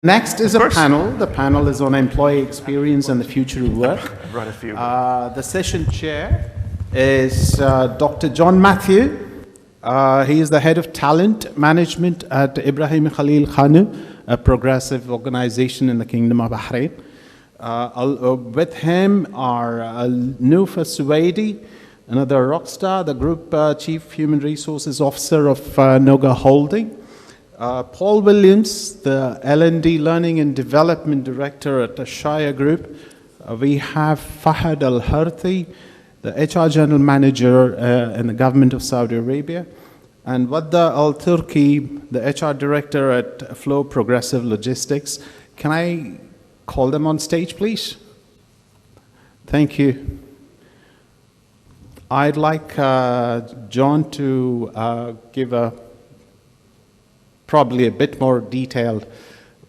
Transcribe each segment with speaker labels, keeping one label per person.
Speaker 1: Next is a panel. The panel is on employee experience and the future of work.
Speaker 2: Brought a few.
Speaker 1: The session chair is Dr. John Matthew. He is the head of talent management at Ibrahim Khalil Khanu, a progressive organization in the Kingdom of Bahrain. With him are Noufa Suwaidi, another rock star, the group chief human resources officer of Noga Holding. Paul Williams, the L&D Learning and Development Director at the Shire Group. We have Fahad Al-Harthi, the HR General Manager in the Government of Saudi Arabia. And Wadda Al-Turki, the HR Director at Flow Progressive Logistics. Can I call them on stage, please? Thank you. I'd like John to give probably a bit more detailed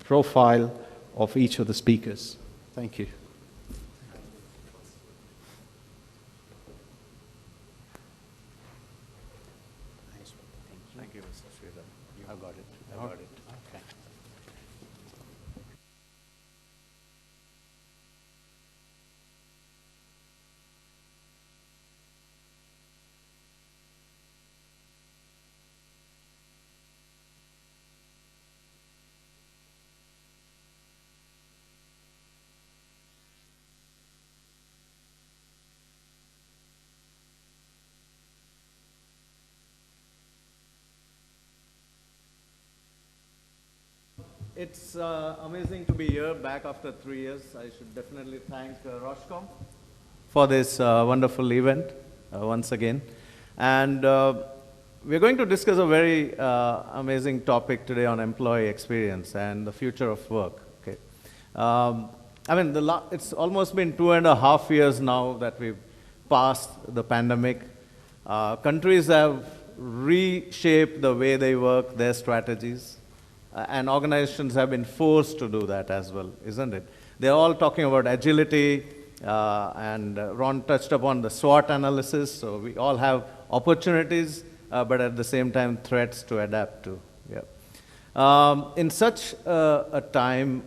Speaker 1: profile of each of the speakers. Thank you.
Speaker 2: Thank you, Mr. Sridhar. You have got it. I got it.
Speaker 1: Okay.
Speaker 3: It's amazing to be here back after 3 years. I should definitely thank Roshcom for this wonderful event once again. And we're going to discuss a very amazing topic today on employee experience and the future of work. Okay. I mean, it's almost been 2.5 years now that we've passed the pandemic. Countries have reshaped the way they work, their strategies. And organizations have been forced to do that as well, isn't it? They're all talking about agility, and Ron touched upon the SWOT analysis, so we all have opportunities, but at the same time, threats to adapt to. Yeah. In such a time,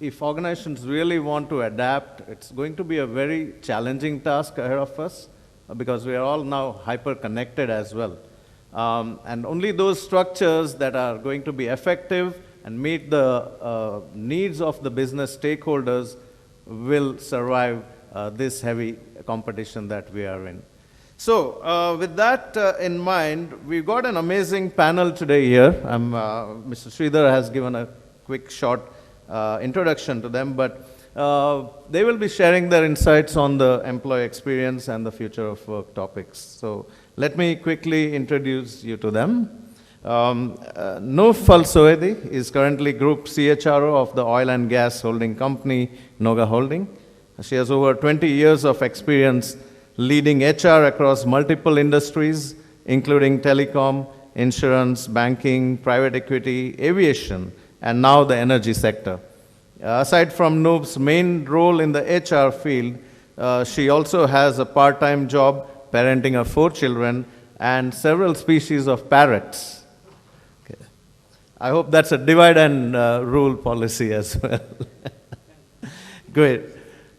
Speaker 3: if organizations really want to adapt, it's going to be a very challenging task ahead of us, because we are all now hyper-connected as well. And only those structures that are going to be effective and meet the needs of the business stakeholders will survive this heavy competition that we are in. So with that in mind, we've got an amazing panel today here. Mr. Sridhar has given a quick short introduction to them, but they will be sharing their insights on the employee experience and the future of work topics. So let me quickly introduce you to them. Nouf Al-Suwaidi is currently Group CHRO of the oil and gas holding company, Noga Holding. She has over 20 years of experience leading HR across multiple industries, including telecom, insurance, banking, private equity, aviation, and now the energy sector. Aside from Nouf's main role in the HR field, she also has a part-time job parenting her 4 children and several species of parrots. Okay. I hope that's a divide and rule policy as well. Great.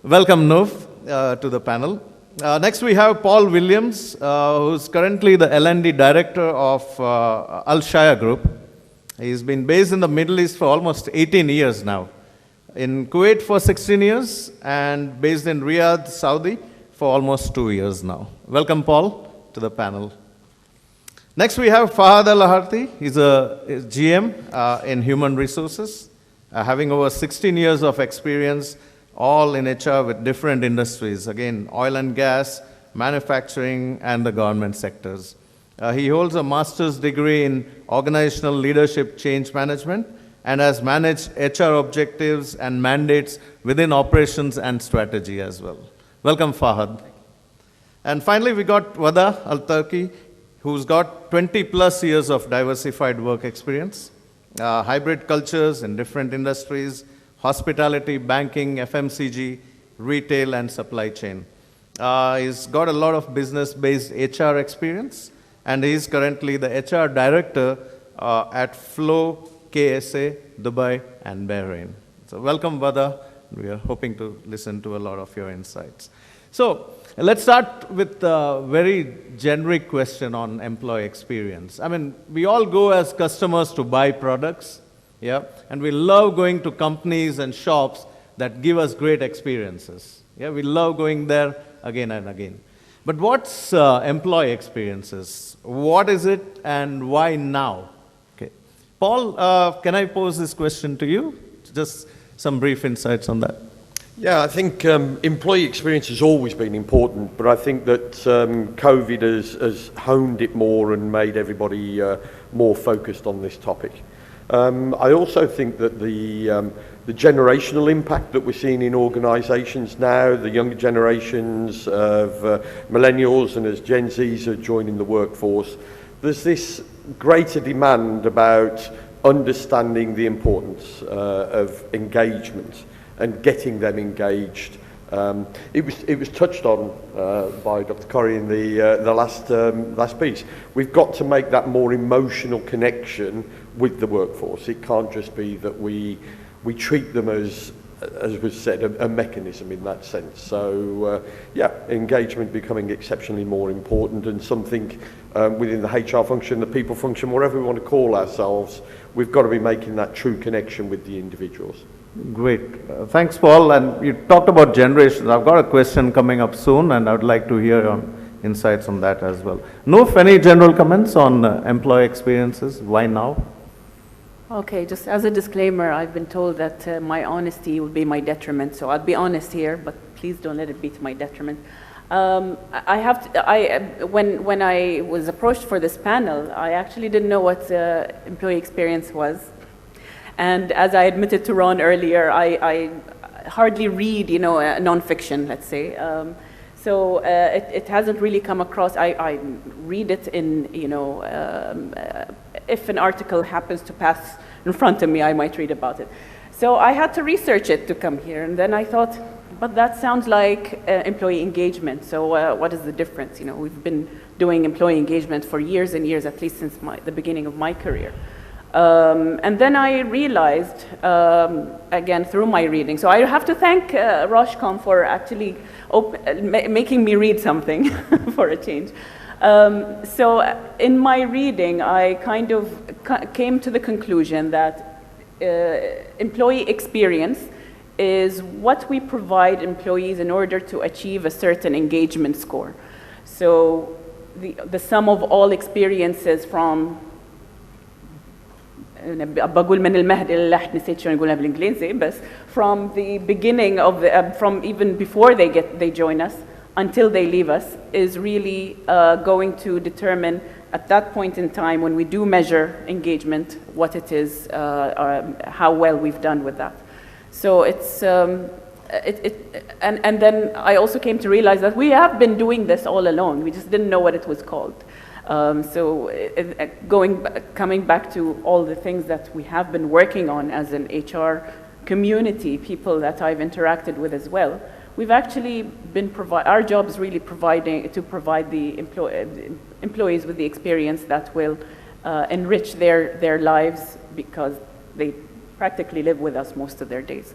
Speaker 3: Welcome, Nouf, to the panel. Next, we have Paul Williams, who's currently the L&D Director of Al-Shire Group. He's been based in the Middle East for almost 18 years now. In Kuwait for 16 years, and based in Riyadh, Saudi, for almost 2 years now. Welcome, Paul, to the panel. Next, we have Fahad Al-Harthi. He's a GM in human resources, having over 16 years of experience, all in HR with different industries. Again, oil and gas, manufacturing, and the government sectors. He holds a master's degree in organizational leadership change management and has managed HR objectives and mandates within operations and strategy as well. Welcome, Fahad. And finally, we got Wadda Al-Turki, who's got 20+ years of diversified work experience, hybrid cultures in different industries, hospitality, banking, FMCG, retail, and supply chain. He's got a lot of business-based HR experience, and he's currently the HR director at Flow KSA, Dubai, and Bahrain. So welcome, Bada. We are hoping to listen to a lot of your insights. So let's start with a very generic question on employee experience. I mean, we all go as customers to buy products, yeah, and we love going to companies and shops that give us great experiences. Yeah, we love going there again and again. But what's employee experiences? What is it and why now? Okay. Paul, can I pose this question to you? Just some brief insights on that.
Speaker 4: Yeah, I think employee experience has always been important, but I think that COVID has honed it more and made everybody more focused on this topic. I also think that the generational impact that we're seeing in organisations now, the younger generations of millennials and as Gen Zs are joining the workforce, there's this greater demand about understanding the importance of engagement and getting them engaged. It was touched on by Dr. Corrie in the last piece. We've got to make that more emotional connection with the workforce. It can't just be that we treat them as was said, a mechanism in that sense. So yeah, engagement becoming exceptionally more important, and something within the HR function, the people function, whatever we want to call ourselves, we've got to be making that true connection with the individuals.
Speaker 3: Great. Thanks, Paul. And you talked about generations. I've got a question coming up soon, and I would like to hear your insights on that as well. Noof, any general comments on employee experiences? Why now?
Speaker 5: Okay, just as a disclaimer, I've been told that my honesty will be my detriment, so I'll be honest here, but please don't let it be to my detriment. When I was approached for this panel, I actually didn't know what employee experience was. And as I admitted to Ron earlier, I hardly read, nonfiction, let's say. So it hasn't really come across. I read it in, if an article happens to pass in front of me, I might read about it. So I had to research it to come here. And then I thought, but that sounds like employee engagement. So what is the difference? We've been doing employee engagement for years and years, at least since the beginning of my career. And then I realized, again, through my reading, so I have to thank Roshcom for actually making me read something for a change. So in my reading, I kind of came to the conclusion that employee experience is what we provide employees in order to achieve a certain engagement score. So the sum of all experiences from بقول من المهد إلى اللحد نسيت شو نقولها بالإنجليزي بس from the beginning of from even before they join us until they leave us is really going to determine at that point in time when we do measure engagement what it is, how well we've done with that. So it's and then I also came to realize that we have been doing this all along. We just didn't know what it was called. So coming back to all the things that we have been working on as an HR community, people that I've interacted with as well, we've actually been our job is really provide the employees with the experience that will enrich their lives because they practically live with us most of their days.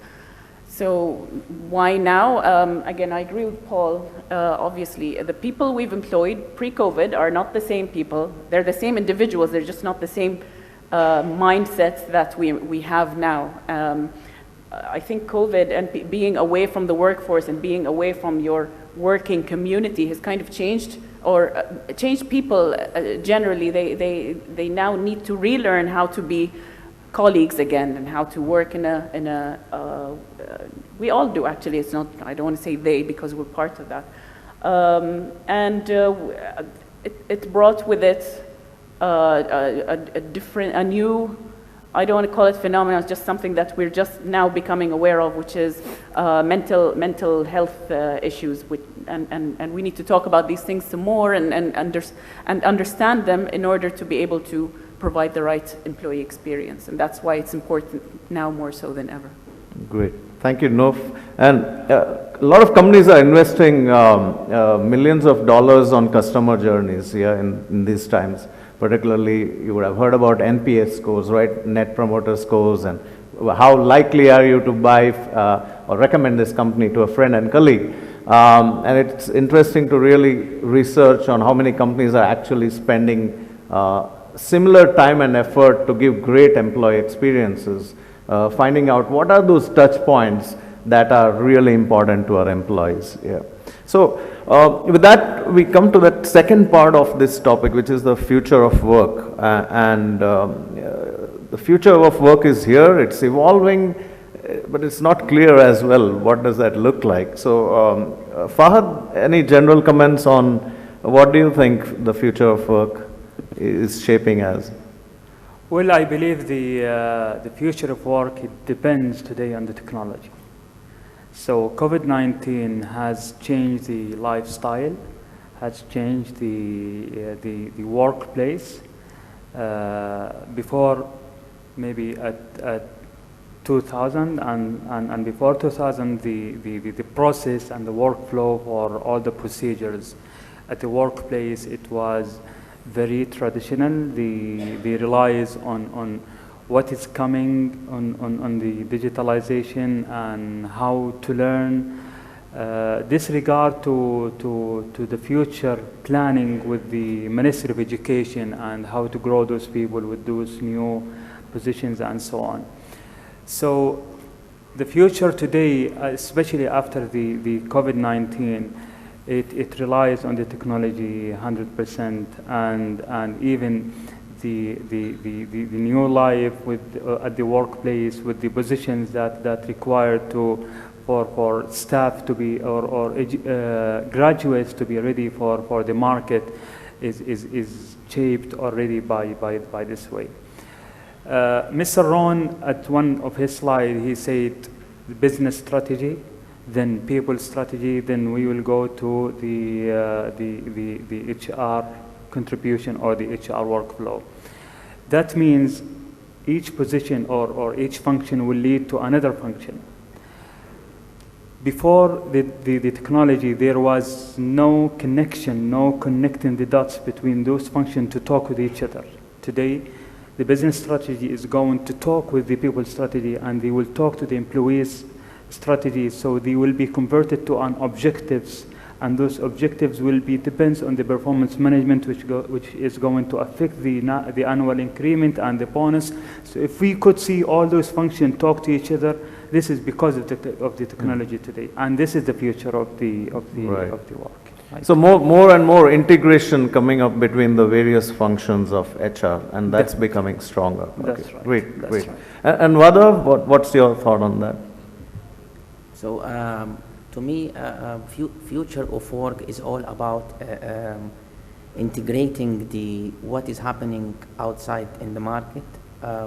Speaker 5: So why now? Again, I agree with Paul. Obviously, the people we've employed pre-COVID are not the same people. They're the same individuals. They're just not the same mindsets that we have now. I think COVID and being away from the workforce and being away from your working community has kind of changed changed people generally. They now need to relearn how to be colleagues again and how to work in a we all do actually. It's not, I don't want to say they because we're part of that. It brought with it a new, I don't want to call it phenomenon, it's just something that we're just now becoming aware of, which is mental health issues. And we need to talk about these things some more and understand them in order to be able to provide the right employee experience. And that's why it's important now more so than ever.
Speaker 3: Great. Thank you, Noof. And a lot of companies are investing millions of dollars on customer journeys in these times. particularly you would have heard about NPS scores, right? Net Promoter Scores, and how likely are you to buy or recommend this company to a friend and colleague. And it's interesting to really research on how many companies are actually spending similar time and effort to give great employee experiences, finding out what are those touch points that are really important to our employees. Yeah. So with that, we come to that second part of this topic, which is the future of work. The future of work is here, it's evolving, but it's not clear as well. What does that look like? So Fahad, any general comments on what do you think the future of work is shaping as?
Speaker 6: Well, I believe the future of work, it depends today on the technology. So COVID-19 has changed the lifestyle, has changed the workplace. Before maybe at 2000 and before 2000, the process and the workflow for all the procedures at the workplace, it was very traditional. They relies on what is coming on the digitalization and how to learn. Disregard to the future planning with the Ministry of Education and how to grow those people with those new positions and so on. So the future today, especially after the COVID-19, it relies on the technology 100%, and even the new life with at the workplace with the positions that require for staff to be or graduates to be ready for the market is shaped already by this way. Mr. Ron, at one of his slides, he said the business strategy, then people strategy, then we will go to the HR contribution or the HR workflow. That means each position or each function will lead to another function. Before the technology, there was no connection, no connecting the dots between those functions to talk with each other. Today, the business strategy is going to talk with the people strategy, and they will talk to the employees strategy, so they will be converted to an objectives, and those objectives will be depends on the performance management, which is going to affect the annual increment and the bonus. So if we could see all those functions talk to each other, this is because of the technology today, and this is the future of the work.
Speaker 3: So more and more integration coming up between the various functions of HR, and that's becoming stronger.
Speaker 6: That's right.
Speaker 3: Great,
Speaker 6: That's
Speaker 3: great.
Speaker 6: right.
Speaker 3: And Wada, what's your thought on that?
Speaker 7: So to me, future of work is all about integrating what is happening outside in the market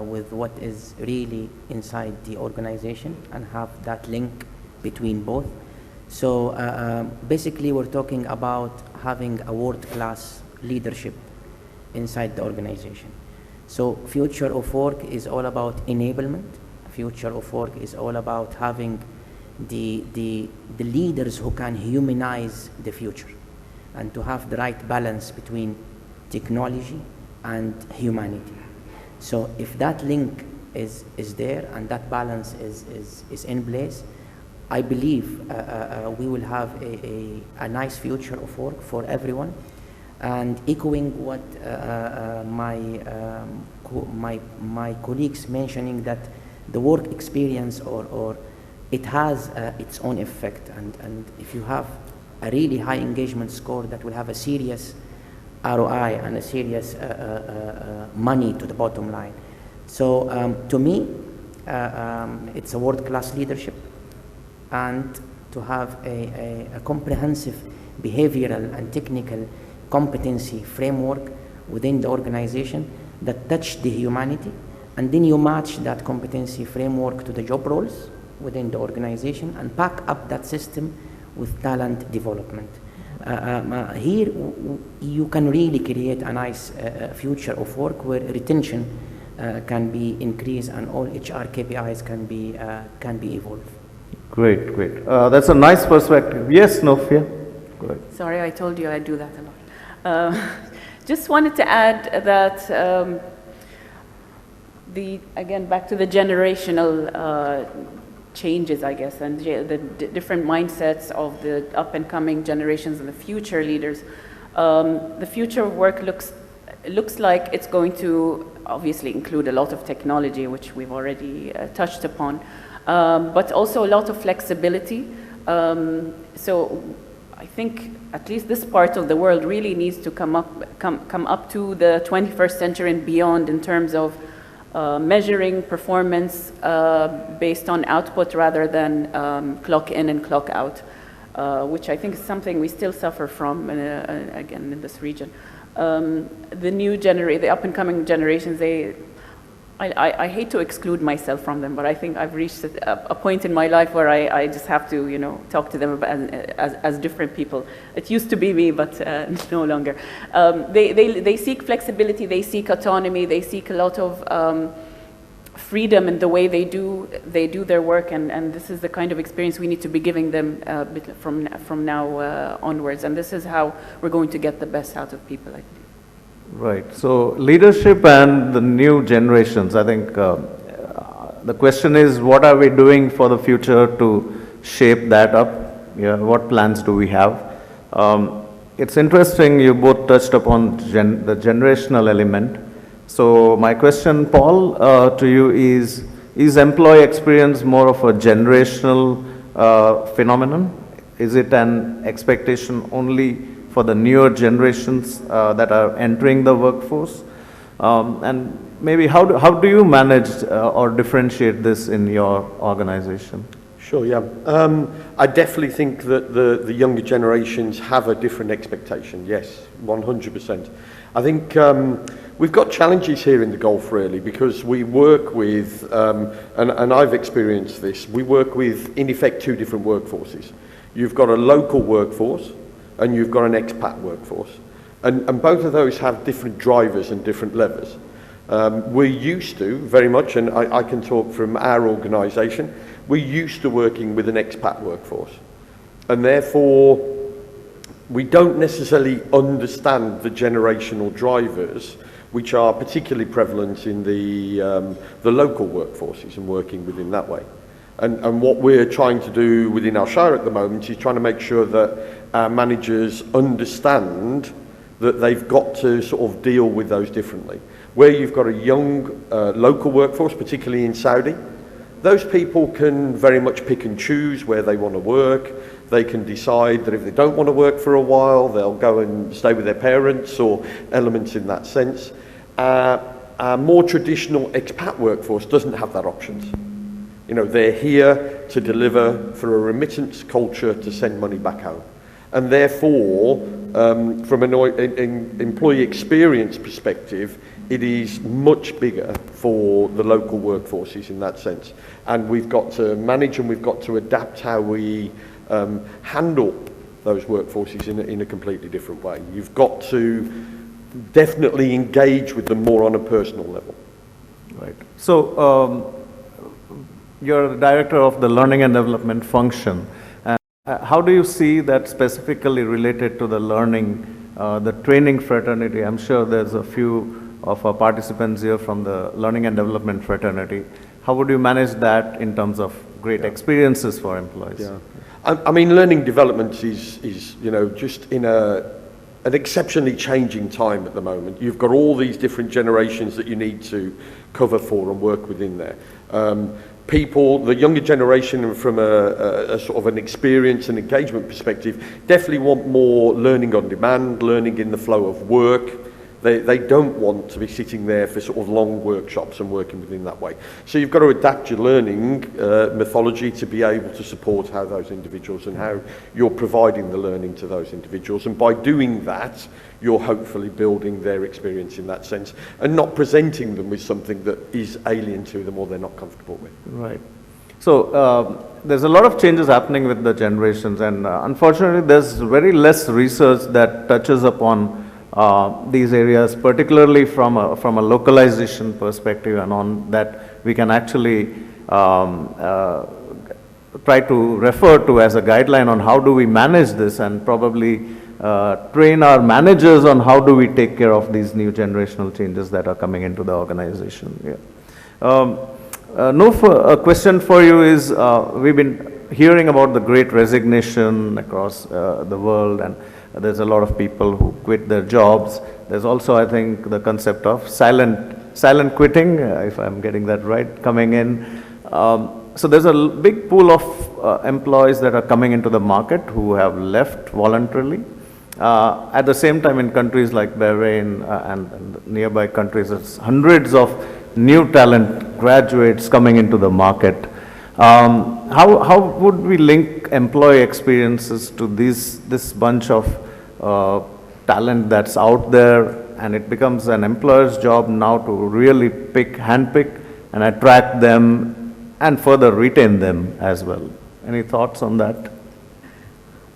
Speaker 7: with what is really inside the organization, and have that link between both. So basically, we're talking about having a world-class leadership inside the organization. So future of work is all about enablement. Future of work is all about having the leaders who can humanize the future, and to have the right balance between technology and humanity. So if that link is there and that balance is in place, I believe we will have a nice future of work for everyone. And echoing what my colleagues mentioning, that the work experience or it has its own effect, and if you have a really high engagement score, that will have a serious ROI and a serious money to the bottom line. So to me, it's a world-class leadership, and to have a comprehensive behavioral and technical competency framework within the organization that touch the humanity, and then you match that competency framework to the job roles within the organization and back up that system with talent development. Here you can really create a nice future of work where retention can be increased and all HR KPIs can be evolved.
Speaker 3: Great, great. That's a nice perspective. Yes, Nofia? Go ahead.
Speaker 5: Sorry, I told you I do that a lot. Just wanted to add that again, back to the generational changes, I guess, and the different mindsets of the up-and-coming generations and the future leaders. The future of work looks like it's going to obviously include a lot of technology, which we've already touched upon, but also a lot of flexibility. So I think at least this part of the world really needs to come up to the 21st century and beyond in terms of measuring performance based on output rather than clock in and clock out, which I think is something we still suffer from, again, in this region. The up-and-coming generations, I hate to exclude myself from them, but I think I've reached a point in my life where I just have to, talk to them as different people. It used to be me, but no longer. They seek flexibility, they seek autonomy, they seek a lot of freedom in the way they do their work, and this is the kind of experience we need to be giving them from now onwards, and this is how we're going to get the best out of people, I think.
Speaker 3: Right. So leadership and the new generations, I think the question is, what are we doing for the future to shape that up? Yeah, what plans do we have? It's interesting you both touched upon the generational element. So my question, Paul, to you is employee experience more of a generational phenomenon? Is it an expectation only for the newer generations that are entering the workforce? And maybe how do you manage or differentiate this in your organization?
Speaker 4: Sure, yeah. I definitely think that the younger generations have a different expectation, yes, 100%. I think we've got challenges here in the Gulf, really, because we work with, and I've experienced this, we work with, in effect, two different workforces. You've got a local workforce, and you've got an expat workforce. And both of those have different drivers and different levers. We're used to, very much, and I can talk from our organisation, we're used to working with an expat workforce. And therefore, we don't necessarily understand the generational drivers which are particularly prevalent in the local workforces and working within that way. And what we're trying to do within our shire at the moment is trying to make sure that our managers understand that they've got to sort of deal with those differently. Where you've got a young local workforce, particularly in Saudi, those people can very much pick and choose where they want to work. They can decide that if they don't want to work for a while, they'll go and stay with their parents or elements in that sense. Our more traditional expat workforce doesn't have that options. They're here to deliver for a remittance culture to send money back home. And therefore, from an employee experience perspective, it is much bigger for the local workforces in that sense. And we've got to manage and we've got to adapt how we handle those workforces in a completely different way. You've got to definitely engage with them more on a personal level.
Speaker 3: Right. So, you're the director of the learning and development function. How do you see that specifically related to the learning, the training fraternity? I'm sure there's a few of our participants here from the learning and development fraternity. How would you manage that in terms of great experiences for employees?
Speaker 4: Yeah. I mean, learning development is just in an exceptionally changing time at the moment. You've got all these different generations that you need to cover for and work within there. People, the younger generation, from a sort of an experience and engagement perspective, definitely want more learning on demand, learning in the flow of work. They don't want to be sitting there for sort of long workshops and working within that way. So you've got to adapt your learning methodology to be able to support how those individuals and how you're providing the learning to those individuals. And by doing that, you're hopefully building their experience in that sense and not presenting them with something that is alien to them or they're not comfortable with.
Speaker 3: Right. So there's a lot of changes happening with the generations, and unfortunately there's very less research that touches upon these areas, particularly from a localization perspective, and on that we can actually try to refer to as a guideline on how do we manage this, and probably train our managers on how do we take care of these new generational changes that are coming into the organization. Yeah. A question for you is, we've been hearing about the great resignation across the world, and there's a lot of people who quit their jobs. There's also, I think, the concept of silent quitting, if I'm getting that right, coming in. So there's a big pool of employees that are coming into the market who have left voluntarily. At the same time, in countries like Bahrain and nearby countries, there's hundreds of new talent graduates coming into the market. How would we link employee experiences to this bunch of talent that's out there, and it becomes an employer's job now to really handpick and attract them and further retain them as well? Any thoughts on that?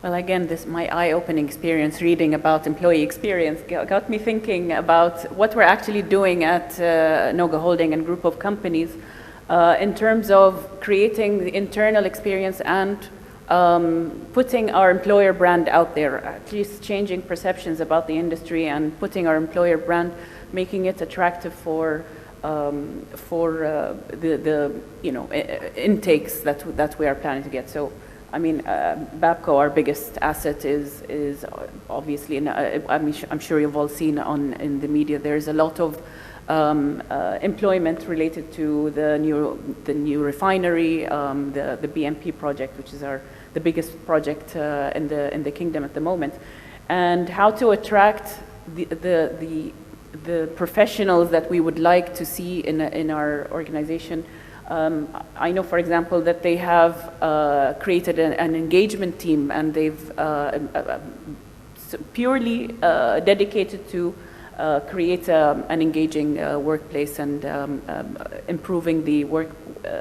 Speaker 5: Well, again, my eye-opening experience reading about employee experience got me thinking about what we're actually doing at Noga Holding and group of companies in terms of creating the internal experience and putting our employer brand out there, at least changing perceptions about the industry and putting our employer brand, making it attractive for the intakes that we are planning to get. So, I mean, Babco, our biggest asset is obviously, I'm sure you've all seen in the media, there's a lot of employment related to the new refinery, the BMP project, which is the biggest project in the kingdom at the moment, and how to attract the professionals that we would like to see in our organization. I know, for example, that they have created an engagement team, and they've purely dedicated to create an engaging workplace and improving the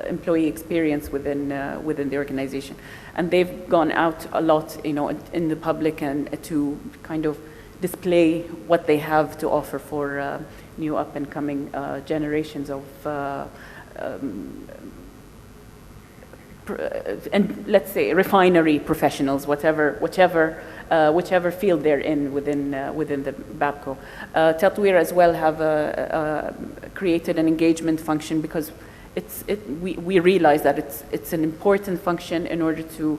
Speaker 5: employee experience within the organization. And they've gone out a lot, in the public and to kind of display what they have to offer for new up-and-coming generations of and let's say refinery professionals, whichever field they're in within the Babco. Tatweer as well have created an engagement function because we realize that it's an important function in order to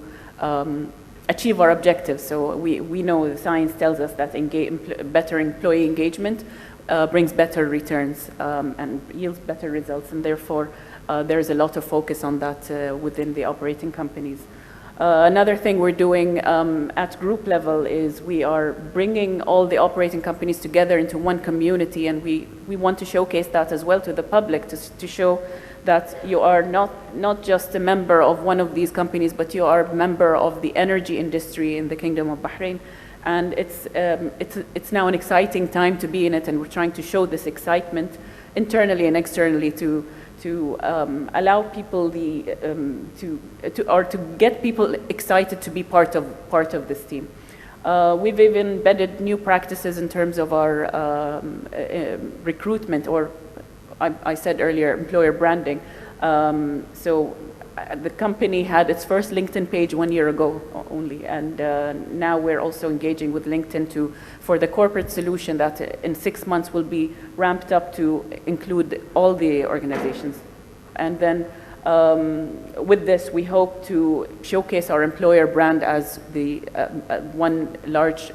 Speaker 5: achieve our objectives. So we know the science tells us that better employee engagement brings better returns and yields better results, and therefore there's a lot of focus on that within the operating companies. Another thing we're doing at group level is we are bringing all the operating companies together into one community, and we want to showcase that as well to the public, to show that you are not just a member of one of these companies, but you are a member of the energy industry in the Kingdom of Bahrain. And it's now an exciting time to be in it, and we're trying to show this excitement internally and externally to allow people to get people excited to be part of this team. We've even embedded new practices in terms of our recruitment, or I said earlier, employer branding. So the company had its first LinkedIn page 1 year ago only, and now we're also engaging with LinkedIn for the corporate solution that in 6 months will be ramped up to include all the organizations. And then with this, we hope to showcase our employer brand as the one large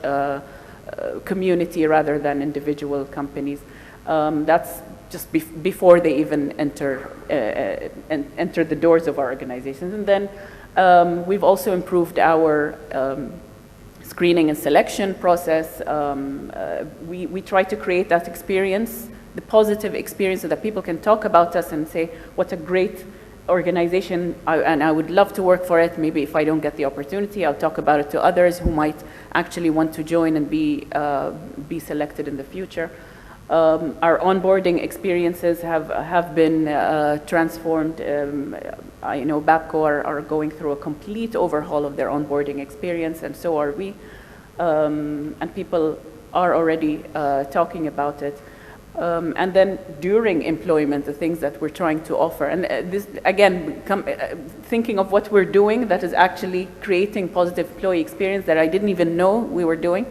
Speaker 5: community rather than individual companies. That's just before they even enter the doors of our organizations. And then we've also improved our screening and selection process. We try to create that experience, the positive experience, so that people can talk about us and say, what a great organization, and I would love to work for it. Maybe if I don't get the opportunity, I'll talk about it to others who might actually want to join and be selected in the future. Our onboarding experiences have been transformed. I know Babco are going through a complete overhaul of their onboarding experience, and so are we. And people are already talking about it. And then during employment, the things that we're trying to offer. And this, again, thinking of what we're doing that is actually creating positive employee experience that I didn't even know we were doing.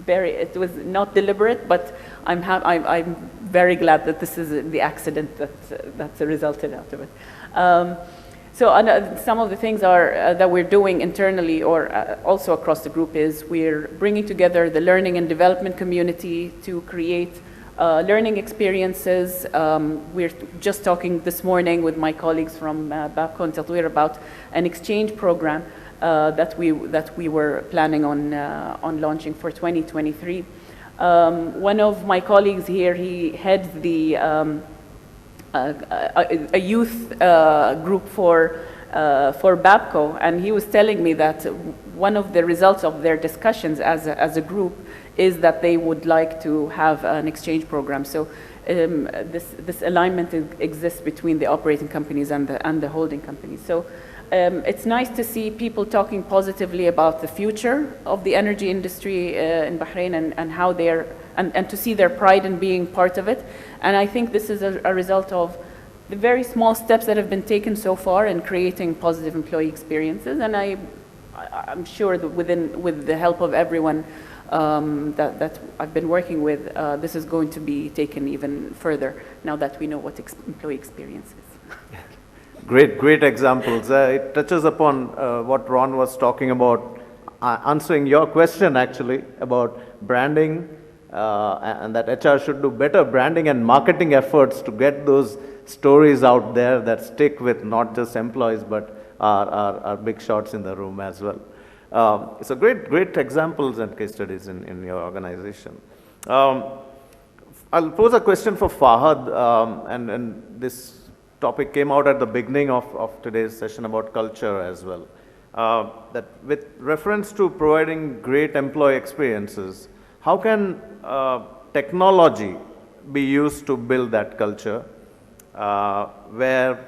Speaker 5: It was not deliberate, but I'm very glad that this is the accident that's resulted out of it. So some of the things that we're doing internally or also across the group is we're bringing together the learning and development community to create learning experiences. We're just talking this morning with my colleagues from Babco and Tatweer about an exchange program that we were planning on launching for 2023. One of my colleagues here, he heads the a youth group for Babco, and he was telling me that one of the results of their discussions as a group is that they would like to have an exchange program. So this alignment exists between the operating companies and the holding companies. So it's nice to see people talking positively about the future of the energy industry in Bahrain and how and to see their pride in being part of it. And I think this is a result of the very small steps that have been taken so far in creating positive employee experiences. And I'm sure that with the help of everyone that I've been working with, this is going to be taken even further now that we know what employee experience is.
Speaker 3: Great examples. It touches upon what Ron was talking about, answering your question actually about branding, and that HR should do better branding and marketing efforts to get those stories out there that stick with not just employees but our big shots in the room as well. So great examples and case studies in your organization. I'll pose a question for Fahad, and this topic came out at the beginning of today's session about culture as well. That with reference to providing great employee experiences, how can technology be used to build that culture where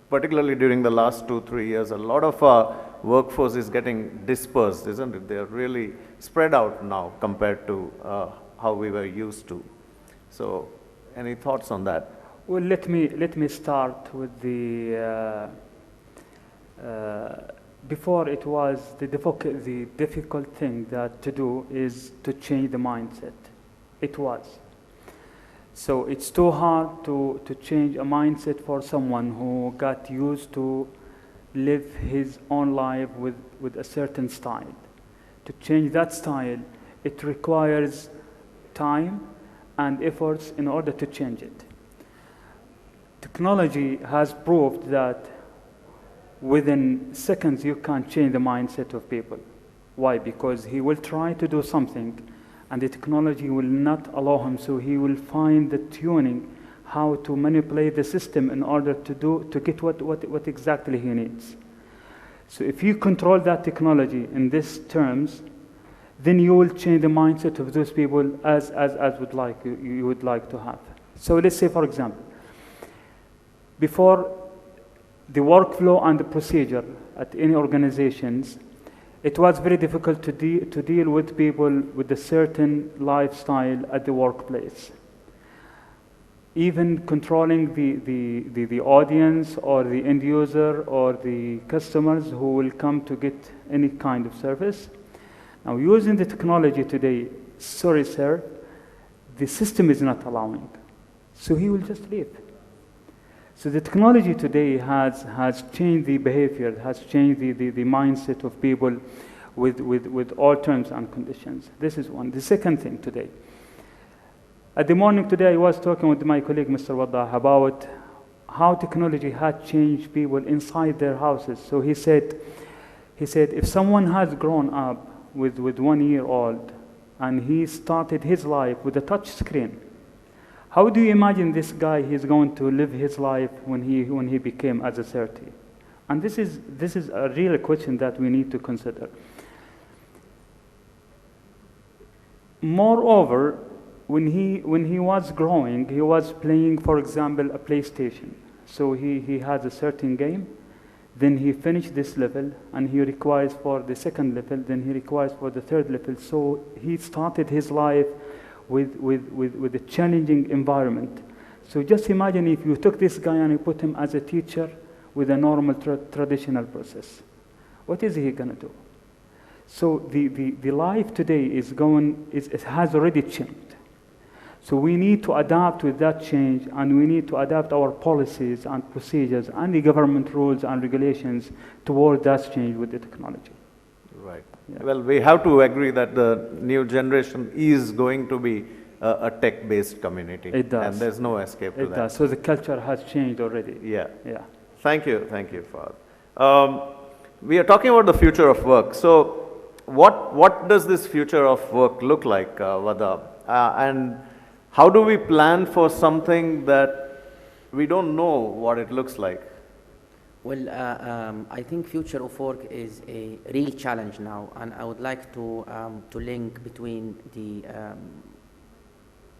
Speaker 3: particularly during the last 2-3 years, a lot of our workforce is getting dispersed, isn't it? They're really spread out now compared to how we were used to. So, any thoughts on that?
Speaker 6: Well, let me start with the before it was the difficult thing to do is to change the mindset. It was. So it's too hard to change a mindset for someone who got used to live his own life with a certain style. To change that style, it requires time and efforts in order to change it. Technology has proved that within seconds you can change the mindset of people. Why? Because he will try to do something and the technology will not allow him, so he will find the tuning how to manipulate the system in order to get what exactly he needs. So if you control that technology in these terms, then you will change the mindset of those people as you would like to have. So let's say, for example, before the workflow and the procedure at any organizations, it was very difficult to deal with people with a certain lifestyle at the workplace. Even controlling the audience or the end user or the customers who will come to get any kind of service. Now, using the technology today, sorry, sir, the system is not allowing. So he will just leave. So the technology today has changed the behavior, has changed the mindset of people with all terms and conditions. This is one. The second thing today. At the morning today, I was talking with my colleague, Mr. Waddah, about how technology had changed people inside their houses. So he said, if someone has grown up with 1 year old and he started his life with a touch screen, how do you imagine this guy is going to live his life when he became as a 30? And this is a real question that we need to consider. Moreover, when he was growing, he was playing, for example, a PlayStation. So he has a certain game, then he finished this level, and he requires for the second level, then he requires for the third level. So he started his life with a challenging environment. So just imagine if you took this guy and you put him as a teacher with a normal traditional process. What is he going to do? So the life today it has already changed. So we need to adapt with that change, and we need to adapt our policies and procedures and the government rules and regulations toward that change with the technology.
Speaker 3: Right.
Speaker 6: Yeah.
Speaker 3: Well, we have to agree that the new generation is going to be a tech-based community.
Speaker 6: It does.
Speaker 3: And there's no escape to
Speaker 6: It
Speaker 3: that.
Speaker 6: does. So the culture has changed already.
Speaker 3: Yeah.
Speaker 6: Yeah.
Speaker 3: Thank you, Fahad. We are talking about the future of work. So what does this future of work look like, Vada? And how do we plan for something that we don't know what it looks like?
Speaker 7: Well, I think future of work is a real challenge now, and I would like to link between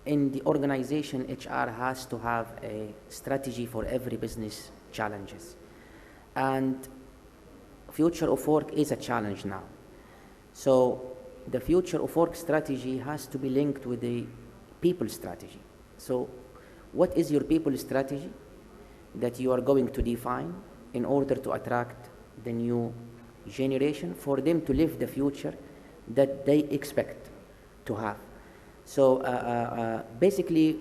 Speaker 7: in the organization, HR has to have a strategy for every business challenges, and future of work is a challenge now. So the future of work strategy has to be linked with the people strategy. So what is your people strategy that you are going to define in order to attract the new generation for them to live the future that they expect to have? So basically,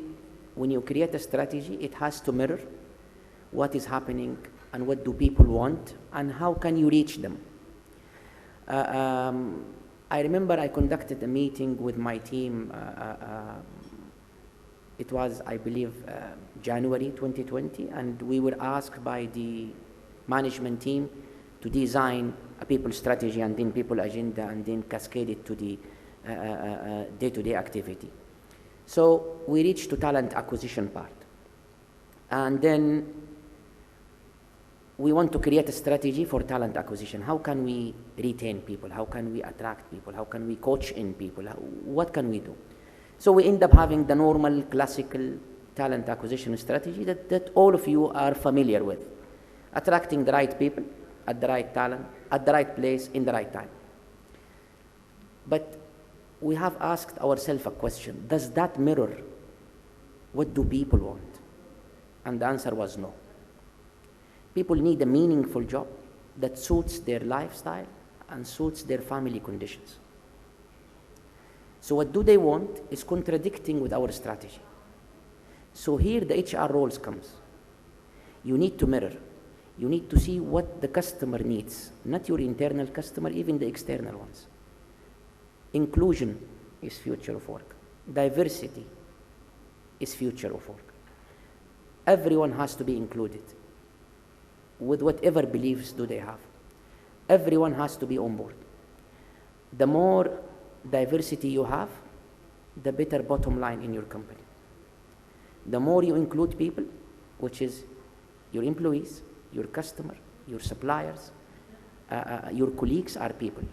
Speaker 7: when you create a strategy, it has to mirror what is happening and what do people want and how can you reach them. I remember I conducted a meeting with my team. It was, I believe, January 2020, and we were asked by the management team to design a people strategy and then people agenda and then cascade it to the day-to-day activity. So we reached to talent acquisition part. And then we want to create a strategy for talent acquisition. How can we retain people? How can we attract people? How can we coach in people? What can we do? So we end up having the normal classical talent acquisition strategy that all of you are familiar with. Attracting the right people at the right talent, at the right place, in the right time. But we have asked ourselves a question: does that mirror what do people want? And the answer was no. People need a meaningful job that suits their lifestyle and suits their family conditions. So what do they want is contradicting with our strategy. So here the HR roles comes. You need to mirror. You need to see what the customer needs, not your internal customer, even the external ones. Inclusion is future of work. Diversity is future of work. Everyone has to be included with whatever beliefs do they have. Everyone has to be on board. The more diversity you have, the better bottom line in your company. The more you include people, which is your employees, your customer, your suppliers, your colleagues are people.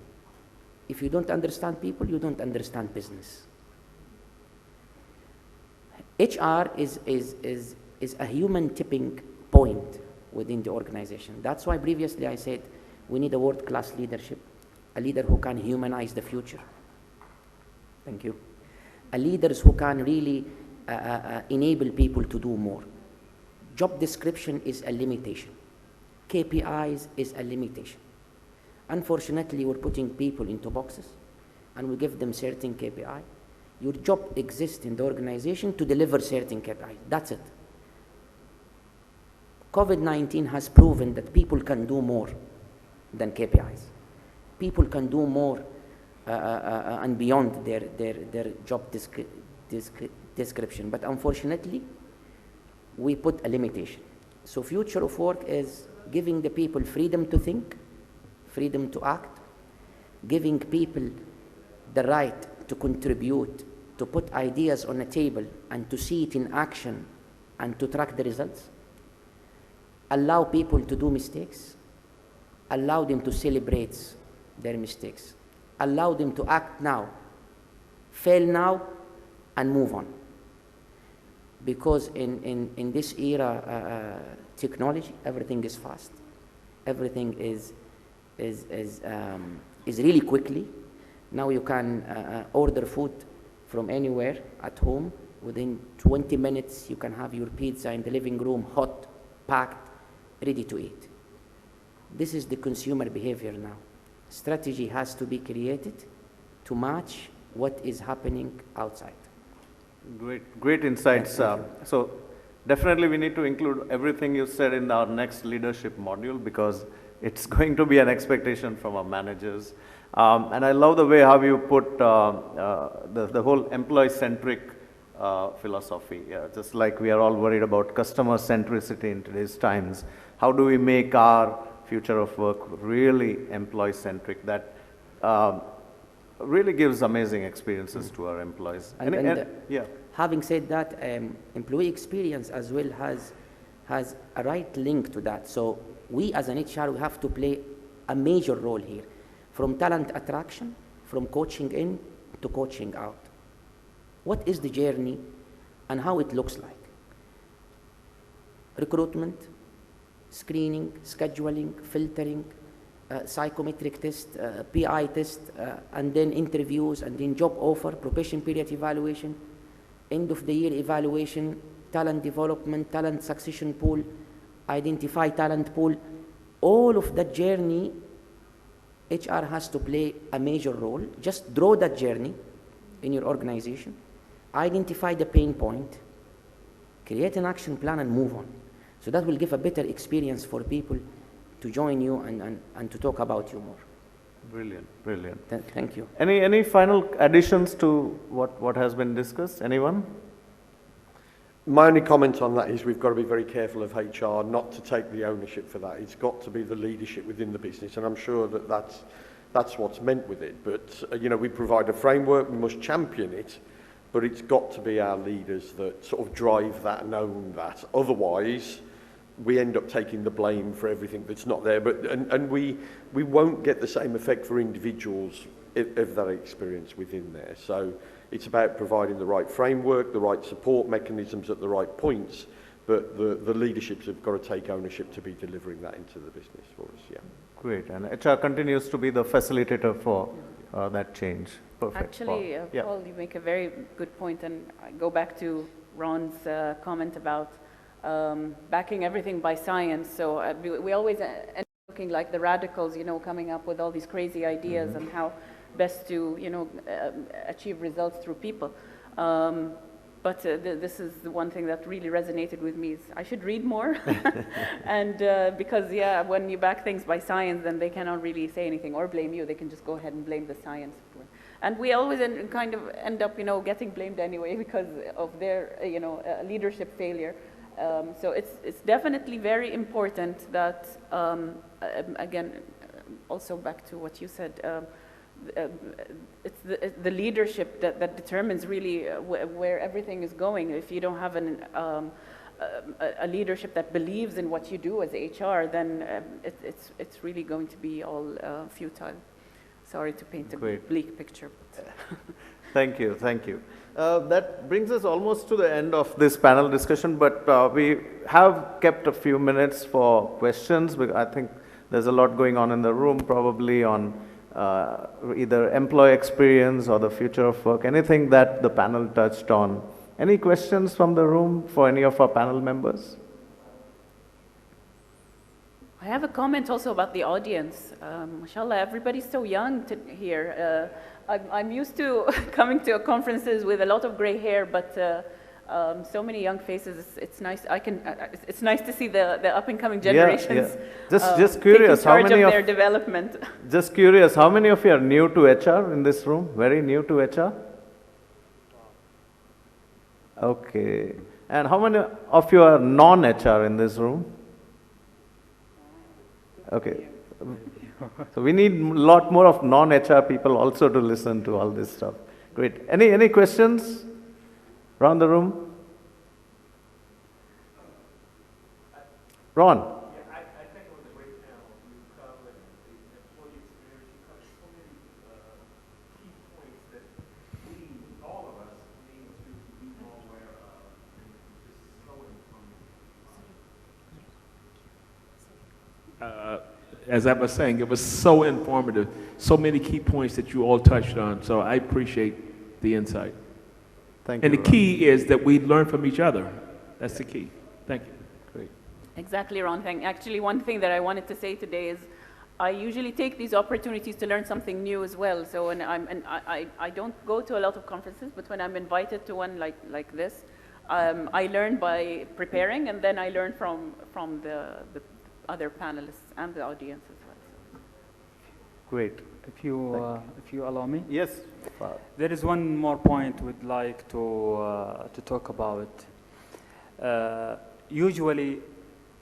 Speaker 7: If you don't understand people, you don't understand business. HR is a human tipping point within the organization. That's why previously I said we need a world-class leadership, a leader who can humanize the future. Thank you. A leaders who can really enable people to do more. Job description is a limitation. KPIs is a limitation. Unfortunately, we're putting people into boxes and we give them certain KPI. Your job exists in the organization to deliver certain KPIs. That's it. COVID-19 has proven that people can do more than KPIs. People can do more and beyond their job description. But unfortunately, we put a limitation. So future of work is giving the people freedom to think, freedom to act, giving people the right to contribute, to put ideas on a table and to see it in action and to track the results. Allow people to do mistakes. Allow them to celebrate their mistakes. Allow them to act now, fail now, and move on. Because in this era, technology, everything is fast. Everything is really quickly. Now you can order food from anywhere at home. Within 20 minutes, you can have your pizza in the living room, hot, packed, ready to eat. This is the consumer behavior now. Strategy has to be created to match what is happening outside.
Speaker 3: Great insights.
Speaker 7: Thank you.
Speaker 3: So definitely we need to include everything you said in our next leadership module, because it's going to be an expectation from our managers. And I love the way how you put the whole employee-centric philosophy. Just like we are all worried about customer centricity in today's times, how do we make our future of work really employee-centric? That really gives amazing experiences to our employees. Yeah.
Speaker 7: Having said that, employee experience as well has a right link to that. So we as an HR, we have to play a major role here, from talent attraction, from coaching in to coaching out. What is the journey and how it looks like? Recruitment, screening, scheduling, filtering, psychometric test, PI test, and then interviews, and then job offer, probation period evaluation, end of the year evaluation, talent development, talent succession pool, identify talent pool. All of that journey, HR has to play a major role. Just draw that journey in your organization, identify the pain point, create an action plan, and move on. So that will give a better experience for people to join you and to talk about you more.
Speaker 3: Brilliant, brilliant.
Speaker 7: Thank you.
Speaker 3: Any final additions to what has been discussed? Anyone?
Speaker 4: My only comment on that is we've got to be very careful of HR not to take the ownership for that. It's got to be the leadership within the business, and I'm sure that that's what's meant with it. But, you know, we provide a framework, we must champion it, but it's got to be our leaders that sort of drive that and own that. Otherwise, we end up taking the blame for everything that's not there. And we won't get the same effect for individuals if that experience within there. So it's about providing the right framework, the right support mechanisms at the right points, but the leaderships have got to take ownership to be delivering that into the business for us, yeah.
Speaker 3: Great, and HR continues to be the facilitator for that change. Perfect.
Speaker 5: Actually, Paul, you make a very good point, and I go back to Ron's comment about backing everything by science. So we always end up looking like the radicals, you know, coming up with all these crazy ideas and how best to, you know, achieve results through people. But this is the one thing that really resonated with me, is I should read more. And because, yeah, when you back things by science, then they cannot really say anything or blame you. They can just go ahead and blame the science. And we always kind of end up, you know, getting blamed anyway because of their, you know, leadership failure. So it's definitely very important that, again, also back to what you said, it's the leadership that determines really where everything is going. If you don't have a leadership that believes in what you do as HR, then it's really going to be all futile. Sorry to paint a bleak picture.
Speaker 3: Thank you, thank you. That brings us almost to the end of this panel discussion, but we have kept a few minutes for questions, because I think there's a lot going on in the room, probably on either employee experience or the future of work, anything that the panel touched on. Any questions from the room for any of our panel members?
Speaker 5: I have a comment also about the audience. Mashallah, everybody's so young here. I'm used to coming to conferences with a lot of gray hair, but so many young faces. It's nice. It's nice to see the up and coming generations.
Speaker 3: Yeah. Just curious,
Speaker 5: how many of their development.
Speaker 3: Just curious, how many of you are new to HR in this room? Very new to HR. Okay. And how many of you are non-HR in this room? Okay. So we need a lot more of non-HR people also to listen to all this stuff. Great. Any questions around the room? Ron?
Speaker 8: Yeah, I think it was a great panel. You covered the employee experience. You covered so many key points that we, all of us, need to be more aware of. And just so informative. As I was saying, it was so informative. So many key points that you all touched on. So I appreciate the insight.
Speaker 3: Thank
Speaker 8: And
Speaker 3: you,
Speaker 8: the
Speaker 3: Ron.
Speaker 8: key is that we learn from each other. That's the key. Thank you.
Speaker 3: Great.
Speaker 5: Exactly, Ron. Actually, one thing that I wanted to say today is I usually take these opportunities to learn something new as well. So when I don't go to a lot of conferences, but when I'm invited to one like this, I learn by preparing, and then I learn from the other panelists and the audience as well. So.
Speaker 3: Great.
Speaker 6: If you allow me.
Speaker 3: Yes.
Speaker 6: There is one more point we'd like to talk about. Usually,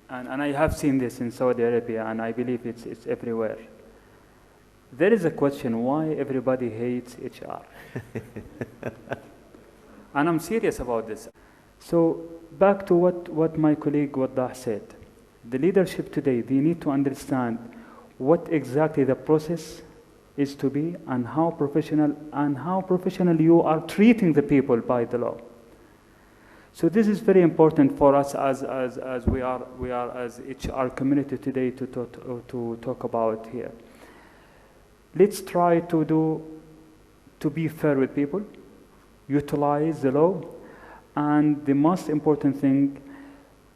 Speaker 6: and I have seen this in Saudi Arabia, and I believe it's everywhere. There is a question why everybody hates HR. And I'm serious about this. So back to what my colleague Waddah said. The leadership today, they need to understand what exactly the process is to be and how professional you are treating the people by the law. So this is very important for us as we are as HR community today to talk about here. Let's try to be fair with people, utilize the law, and the most important thing,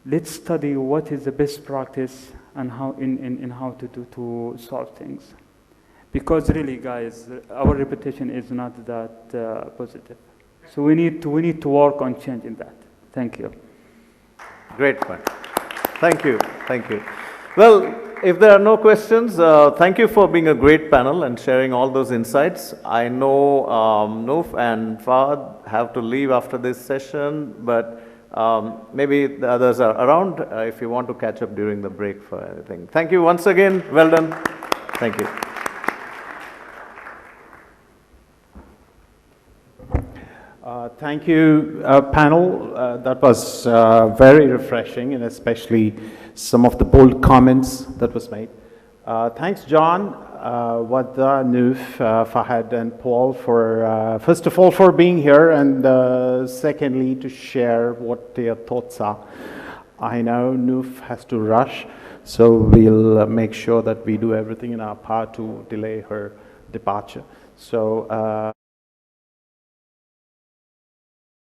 Speaker 6: let's study what is the best practice and how to solve things. Because really, guys, our reputation is not that positive. So we need to work on changing that. Thank you.
Speaker 3: Great point. Thank you. Thank you. Well, if there are no questions, thank you for being a great panel and sharing all those insights. I know Noof and Fahad have to leave after this session, but maybe the others are around if you want to catch up during the break for anything. Thank you once again. Well done. Thank you.
Speaker 1: Thank you, panel. That was very refreshing, and especially some of the bold comments that was made. Thanks, John, Wadda, Noof, Fahad, and Paul for, first of all, for being here, and secondly, to share what their thoughts are. I know Noof has to rush, so we'll make sure that we do everything in our power to delay her departure. So.